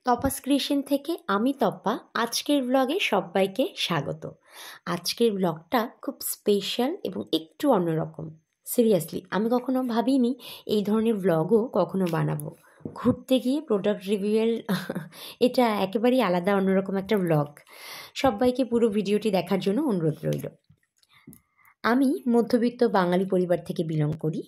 তপাস creation থেকে আমি তপ্পা। আজকের ব্লগে সবাইকে স্বাগত। আজকের ব্লগটা খুব স্পেশাল এবং একটু অন্যরকম। সিরিয়াসলি আমি কখনো ভাবিনি এই ধরনের ব্লগও কখনো বানাবো। ঘুরতে গিয়ে প্রোডাক্ট রিভিউয়ের এটা একেবারেই আলাদা অন্যরকম একটা ব্লগ। সবাইকে পুরো ভিডিওটি দেখার জন্য অনুরোধ রইল। আমি মধ্যবিত্ত বাঙালি পরিবার থেকে বিলং করি।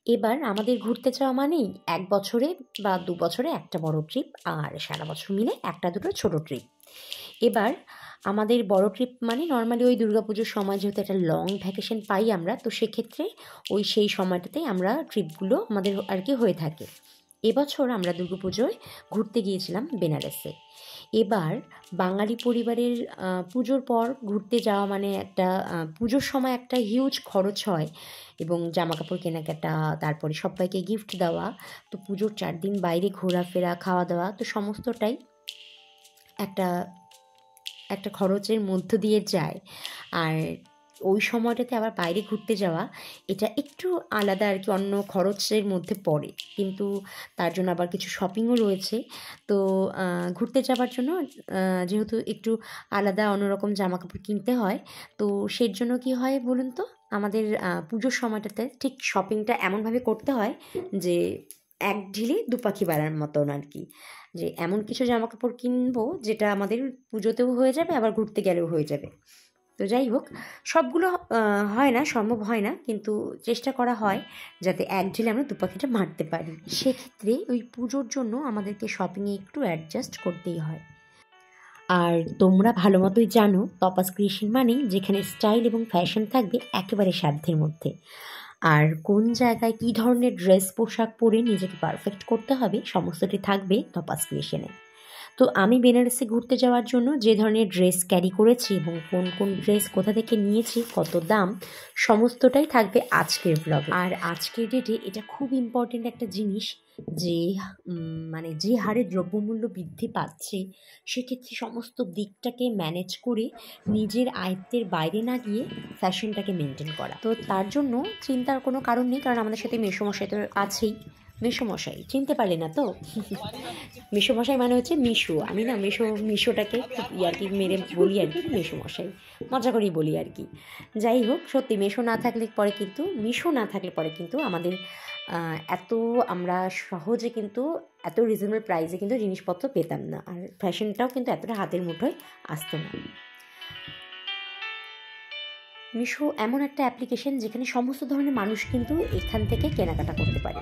এবার আমাদের ঘুরতে যাওয়া মানেই ১ বছরে বা ২ বছরে একটা বড় ট্রিপ, আর সারা বছর মিলে একটা দুটো ছোট ট্রিপ। এবার আমাদের বড় ট্রিপ মানে নর্মালি ওই দুর্গাপুজোর সময় যেহেতু একটা লং ভ্যাকেশন পাই আমরা, তো সেক্ষেত্রে সেই সময়টাতেই আমরা ট্রিপগুলো আমাদের আর কি হয়ে থাকে। এবছর আমরা দুর্গাপুজোয় ঘুরতে গিয়েছিলাম বেনারসে। এবার বাঙালি পরিবারের পুজোর পর ঘুরতে যাওয়া মানে একটা পুজোর সময় একটা হিউজ খরচ হয়, এবং জামাকাপড় কেনাকাটা, তারপরে সবাইকে গিফট দেওয়া, তো পুজোর ৪ দিন বাইরে ঘোরাফেরা, খাওয়া দাওয়া, তো সমস্তটাই একটা একটা খরচের মধ্য দিয়ে যায়। আর ওই সময়টাতে আবার বাইরে ঘুরতে যাওয়া, এটা একটু আলাদা আর কি, অন্য খরচের মধ্যে পড়ে, কিন্তু তার জন্য আবার কিছু শপিংও রয়েছে। তো ঘুরতে যাওয়ার জন্য যেহেতু একটু আলাদা অন্যরকম জামাকাপড় কিনতে হয়, তো সেই জন্য কী হয় বলুন তো, আমাদের পুজোর সময়টাতে ঠিক শপিংটা এমনভাবে করতে হয় যে এক ঢিলে দু পাখি বাড়ার মতন আর কি, যে এমন কিছু জামাকাপড় কিনবো যেটা আমাদের পুজোতেও হয়ে যাবে, আবার ঘুরতে গেলেও হয়ে যাবে। তো যাই হোক, সবগুলো হয় না, সম্ভব হয় না, কিন্তু চেষ্টা করা হয় যাতে এক ঢিলে আমরা দু পাখিটা মারতে পারি। সেক্ষেত্রে ওই পুজোর জন্য আমাদেরকে শপিংয়ে একটু অ্যাডজাস্ট করতেই হয়। আর তোমরা ভালো মতোই জানো, তপাস ক্রিয়েশন মানেই যেখানে স্টাইল এবং ফ্যাশন থাকবে একেবারে সাধ্যের মধ্যে। আর কোন জায়গায় কী ধরনের ড্রেস পোশাক পরে নিজেকে পারফেক্ট করতে হবে, সমস্তটি থাকবে তপাস ক্রিয়েশনে। তো আমি বেনারসে ঘুরতে যাওয়ার জন্য যে ধরনের ড্রেস ক্যারি করেছি এবং কোন কোন ড্রেস কোথা থেকে নিয়েছি, কত দাম, সমস্তটাই থাকবে আজকের ব্লগে। আর আজকের ডেটে এটা খুব ইম্পর্টেন্ট একটা জিনিস, যে মানে যে হারে দ্রব্যমূল্য বৃদ্ধি পাচ্ছে, সেক্ষেত্রে সমস্ত দিকটাকে ম্যানেজ করে নিজের আয়ত্তের বাইরে না গিয়ে ফ্যাশনটাকে মেনটেন করা। তো তার জন্য চিন্তার কোনো কারণ নেই, কারণ আমাদের সাথে মেসোমশাই তো আছেই। মেসোমশাই চিনতে পারলে না তো? মেসোমশাই মানে হচ্ছে মিশু। আমি না মিশোটাকে খুব ইয়ার্কি মেরে বলি আর কি, মেসোমশাই মজা করেই বলি আর কি। যাই হোক, সত্যি মিশো না থাকলে পরে কিন্তু আমাদের এত আমরা সহজে কিন্তু এত রিজনেবল প্রাইসে কিন্তু জিনিসপত্র পেতাম না, আর ফ্যাশনটাও কিন্তু এতটা হাতের মুঠোয় আসতো না। মিশো এমন একটা অ্যাপ্লিকেশন যেখানে সমস্ত ধরনের মানুষ কিন্তু এখান থেকে কেনাকাটা করতে পারে।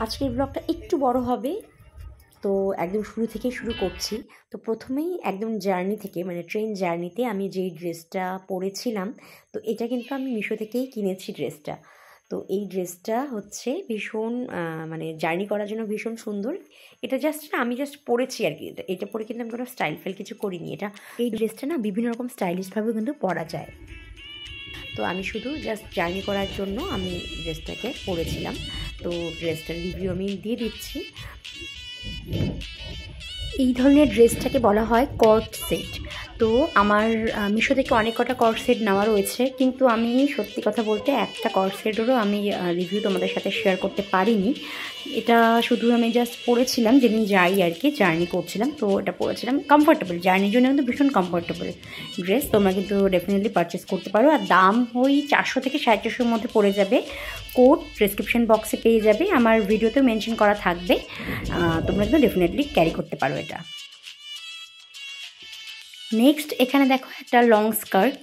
আজকের ব্লগটা একটু বড় হবে, তো একদম শুরু থেকেই শুরু করছি। তো প্রথমেই একদম জার্নি থেকে, মানে ট্রেন জার্নিতে আমি যেই ড্রেসটা পরেছিলাম, তো এটা কিন্তু আমি মিশো থেকেই কিনেছি ড্রেসটা। তো এই ড্রেসটা হচ্ছে ভীষণ মানে জার্নি করার জন্য ভীষণ সুন্দর। এটা আমি জাস্ট পরেছি আর কি, এটা পরে কিন্তু আমি কোনো স্টাইল ফেল কিছু করিনি। এই ড্রেসটা না বিভিন্ন রকম স্টাইলিশভাবেও কিন্তু পরা যায়। তো আমি শুধু জাস্ট জার্নি করার জন্য আমি ড্রেসটাকে পরেছিলাম। তো ড্রেসটার রিভিউ আমি দিয়ে দিচ্ছি। এই ধরনের ড্রেসটাকে বলা হয় কর্ড সেট। তো আমার মিশো থেকে অনেক কটা কর্ড সেট নেওয়া রয়েছে, কিন্তু আমি সত্যি কথা বলতে একটা কর্ড সেটেরও আমি রিভিউ তোমাদের সাথে শেয়ার করতে পারিনি। এটা শুধু আমি জাস্ট পরেছিলাম যেদিন যাই আর কি, জার্নি করছিলাম, তো এটা পরেছিলাম। কমফোর্টেবল, জার্নির জন্য কিন্তু ভীষণ কমফোর্টেবল ড্রেস। তোমরা কিন্তু ডেফিনেটলি পারচেস করতে পারো। আর দাম ওই 400 থেকে 450-এর মধ্যে পড়ে যাবে। কোড ডেসক্রিপশন বক্সে পেয়ে যাবে, আমার ভিডিওতেও মেনশন করা থাকবে। তোমরা কিন্তু ডেফিনেটলি ক্যারি করতে পারো এটা। নেক্সট এখানে দেখো একটা লং স্কার্ট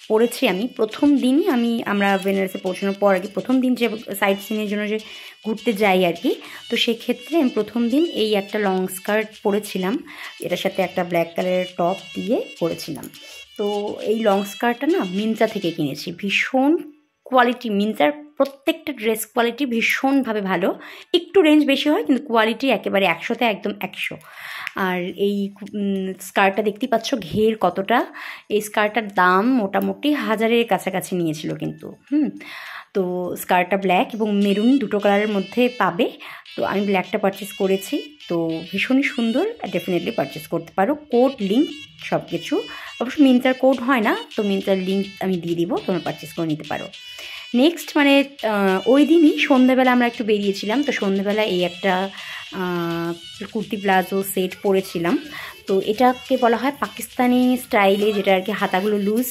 পরেছি আমি। প্রথম দিনই আমরা বেনারসে পৌঁছানোর পর আর কি, প্রথম দিন যে সাইট সিনের জন্য যে ঘুরতে যাই আর কি, তো সেক্ষেত্রে আমি প্রথম দিন এই একটা লং স্কার্ট পরেছিলাম, এটার সাথে একটা ব্ল্যাক কালারের টপ দিয়ে পরেছিলাম। তো এই লং স্কার্টটা না মিন্ত্রা থেকে কিনেছি, ভীষণ কোয়ালিটি। মিন্ত্রার প্রত্যেকটা ড্রেস কোয়ালিটি ভীষণভাবে ভালো। একটু রেঞ্জ বেশি হয়, কিন্তু কোয়ালিটি একেবারে 100-তে একদম 100। আর এই স্কার্টটা দেখতেই পাচ্ছ ঘের কতটা। এই স্কার্টটার দাম মোটামুটি 1000-এর কাছাকাছি নিয়েছিল কিন্তু। তো স্কার্টটা ব্ল্যাক এবং মেরুন দুটো কালারের মধ্যে পাবে। তো আমি ব্ল্যাকটা পারচেস করেছি। তো ভীষণই সুন্দর, ডেফিনেটলি পারচেস করতে পারো। কোড লিঙ্ক সব কিছু, অবশ্য মিন্ত্রার কোড হয় না, তো মিন্ত্রার লিঙ্ক আমি দিয়ে দিব, তোমরা পারচেস করে নিতে পারো। নেক্সট মানে ওই দিনই সন্ধ্যাবেলা আমরা একটু বেরিয়েছিলাম। তো সন্ধ্যাবেলা এই একটা কুর্তি প্লাজো সেট পরেছিলাম। তো এটাকে বলা হয় পাকিস্তানি স্টাইলে, যেটা আর কি হাতাগুলো লুজ,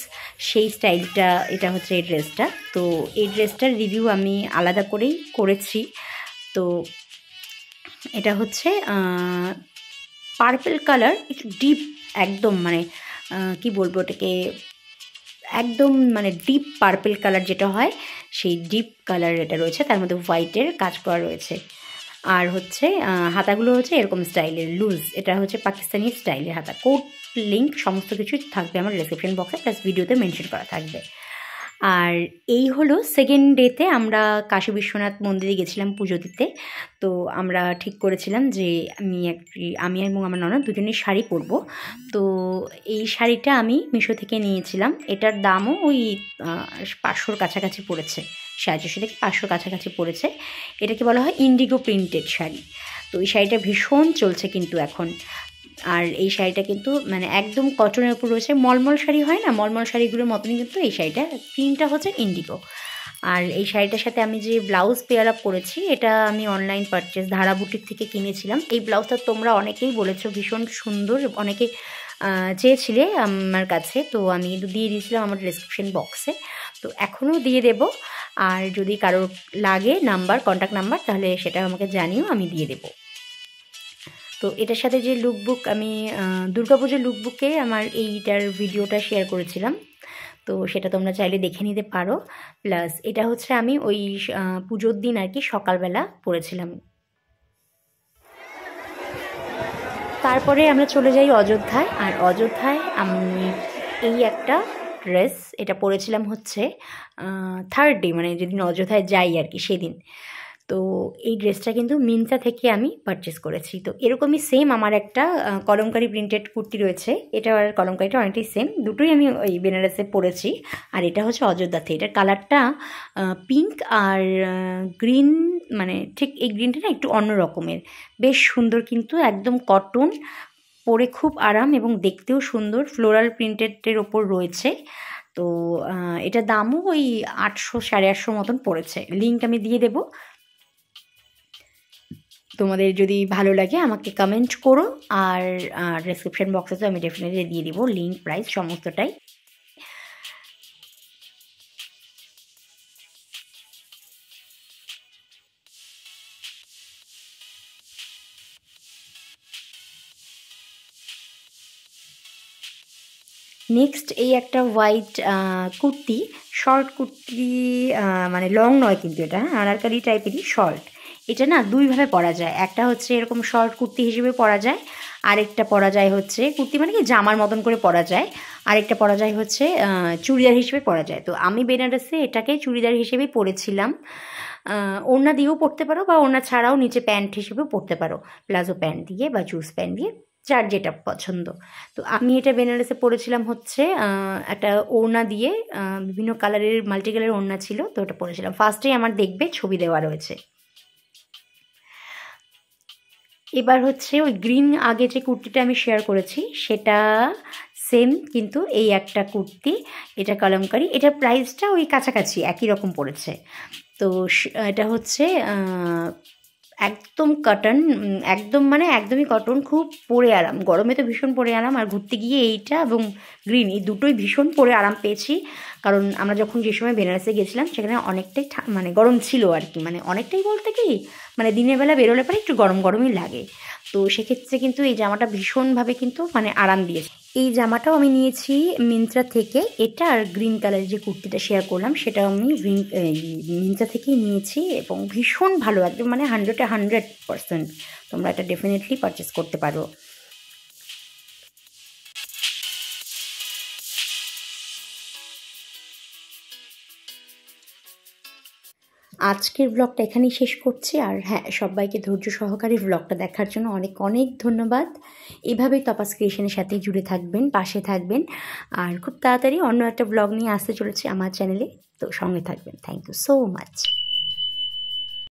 সেই স্টাইলটা এটা হচ্ছে এই ড্রেসটা। তো এই ড্রেসটার রিভিউ আমি আলাদা করেই করেছি। তো এটা হচ্ছে পার্পল কালার, একটু ডিপ, একদম মানে কি বলবো ওটাকে, একদম মানে ডিপ পার্পল কালার যেটা হয় সেই ডিপ কালার এটা রয়েছে, তার মধ্যে হোয়াইটের কাজ করা রয়েছে। আর হচ্ছে হাতাগুলো হচ্ছে এরকম স্টাইলের লুজ, এটা হচ্ছে পাকিস্তানি স্টাইলের হাতা। কোড লিঙ্ক সমস্ত কিছু থাকবে আমার ডিসক্রিপশন বক্সে, প্লাস ভিডিওতে মেনশন করা থাকবে। আর এই হলো সেকেন্ড ডেতে আমরা কাশী বিশ্বনাথ মন্দিরে গেছিলাম পুজো দিতে। তো আমরা ঠিক করেছিলাম যে আমি এবং আমার ননদ দুজনেই শাড়ি পরবো। তো এই শাড়িটা আমি মিশো থেকে নিয়েছিলাম, এটার দামও ওই 500-র কাছাকাছি পড়েছে, 450 থেকে 500-র কাছাকাছি পড়েছে। এটাকে বলা হয় ইন্ডিগো প্রিন্টেড শাড়ি। তো এই শাড়িটা ভীষণ চলছে কিন্তু এখন। আর এই শাড়িটা কিন্তু মানে একদম কটনের উপর রয়েছে, মলমল শাড়ি হয় না, মলমল শাড়িগুলোর মতনই কিন্তু এই শাড়িটা, প্রিন্টটা হচ্ছে ইন্ডিগো। আর এই শাড়িটার সাথে আমি যে ব্লাউজ পেয়ার আপ করেছি, এটা আমি অনলাইন পারচেস ধারা বুটিক থেকে কিনেছিলাম। এই ব্লাউজটা তোমরা অনেকেই বলেছো ভীষণ সুন্দর, অনেকে চেয়েছিলে আমার কাছে, তো আমি কিন্তু দিয়ে দিয়েছিলাম আমার ডিসক্রিপশন বক্সে, তো এখনও দিয়ে দেব। আর যদি কারোর লাগে কন্ট্যাক্ট নাম্বার, তাহলে সেটা আমাকে জানিও, আমি দিয়ে দেবো। তো এটার সাথে যে লুকবুক, আমি দুর্গাপুজোর লুকবুকে আমার এইটার ভিডিওটা শেয়ার করেছিলাম, তো সেটা তোমরা চাইলে দেখে নিতে পারো। প্লাস এটা হচ্ছে আমি ওই পুজোর দিন আর কি সকালবেলা পরেছিলাম। তারপরে আমরা চলে যাই অযোধ্যায়। আর অযোধ্যায় আমি এই একটা ড্রেস এটা পরেছিলাম হচ্ছে থার্ড ডে, মানে যেদিন অযোধ্যায় যাই আর কি সেদিন। তো এই ড্রেসটা কিন্তু মিন্ত্রা থেকে আমি পারচেস করেছি। তো এরকমই সেম আমার একটা কলমকারি প্রিন্টেড কুর্তি রয়েছে, এটা আর কলমকারিটা অনেকটাই সেম, দুটোই আমি ওই বেনারসে পরেছি। আর এটা হচ্ছে অযোধ্যাতে, এটার কালারটা পিঙ্ক আর গ্রিন, মানে ঠিক এই গ্রিনটা না একটু অন্য রকমের, বেশ সুন্দর, কিন্তু একদম কটন, পরে খুব আরাম এবং দেখতেও সুন্দর, ফ্লোরাল প্রিন্টেডের ওপর রয়েছে। তো এটা দামও ওই 800-850 মতন পড়েছে, লিঙ্ক আমি দিয়ে দেবো। তোমাদের যদি ভালো লাগে আমাকে কমেন্ট করো, আর ডেসক্রিপশন বক্সে তো আমি ডেফিনেটলি দিয়ে দিব লিঙ্ক, প্রাইস সমস্তটাই। নেক্সট এই একটা হোয়াইট কুর্তি, শর্ট কুর্তি, মানে লং নয় কিন্তু এটা আনারকালি টাইপেরই শর্ট। এটা না দুইভাবে পরা যায়, একটা হচ্ছে এরকম শর্ট কুর্তি হিসেবে পরা যায়, আরেকটা পরা যায় হচ্ছে কুর্তি মানে কি জামার মতন করে পরা যায়, আরেকটা পরা যায় হচ্ছে চুড়িদার হিসেবে পরা যায়। তো আমি বেনারসে এটাকে চুড়িদার হিসেবেই পরেছিলাম। ওড়না দিয়েও পরতে পারো বা ওড়না ছাড়াও নিচে প্যান্ট হিসেবেও পরতে পারো, প্লাজো প্যান্ট দিয়ে বা জুস প্যান্ট দিয়ে, যার যেটা পছন্দ। তো আমি এটা বেনারসে পরেছিলাম হচ্ছে একটা ওড়না দিয়ে, বিভিন্ন কালারের মাল্টি কালারের ওড়না ছিল, তো ওটা পরেছিলাম। ফার্স্টেই আমার দেখবে ছবি দেওয়া রয়েছে। এবার হচ্ছে ওই গ্রিন আগে যে কুর্তিটা আমি শেয়ার করেছি সেটা সেম, কিন্তু এই একটা কুর্তি, এটা কলমকারি, এটার প্রাইসটা ওই কাছাকাছি একই রকম পড়েছে। তো এটা হচ্ছে একদম কটন, একদম মানে একদমই কটন, খুব পরে আরাম, গরমে তো ভীষণ পরে আরাম। আর ঘুরতে গিয়ে এইটা এবং গ্রিন এই দুটোই ভীষণ পরে আরাম পেয়েছি, কারণ আমরা যখন যে সময় বেনারসে গেছিলাম সেখানে অনেকটাই মানে গরম ছিল আর কি, মানে অনেকটাই বলতে কি মানে দিনের বেলা বেরোলে পরে একটু গরম গরমই লাগে। তো সেক্ষেত্রে কিন্তু এই জামাটা ভীষণভাবে কিন্তু মানে আরাম দিয়েছে। এই জামাটাও আমি নিয়েছি মিন্ত্রা থেকে, এটা আর গ্রিন কালারের যে কুর্তিটা শেয়ার করলাম সেটাও আমি মিন্ত্রা থেকেই নিয়েছি, এবং ভীষণ ভালো, একদম মানে 100% তোমরা এটা ডেফিনেটলি পারচেস করতে পারো। আজকের ব্লগটা এখানেই শেষ করছি। আর হ্যাঁ, সবাইকে ধৈর্য সহকারে ব্লগটা দেখার জন্য অনেক অনেক ধন্যবাদ। এভাবেই তপাস ক্রিয়েশনের সাথে জুড়ে থাকবেন, পাশে থাকবেন। আর খুব তাড়াতাড়ি অন্য একটা ব্লগ নিয়ে আসতে চলেছে আমার চ্যানেলে, তো সঙ্গে থাকবেন। Thank you so much.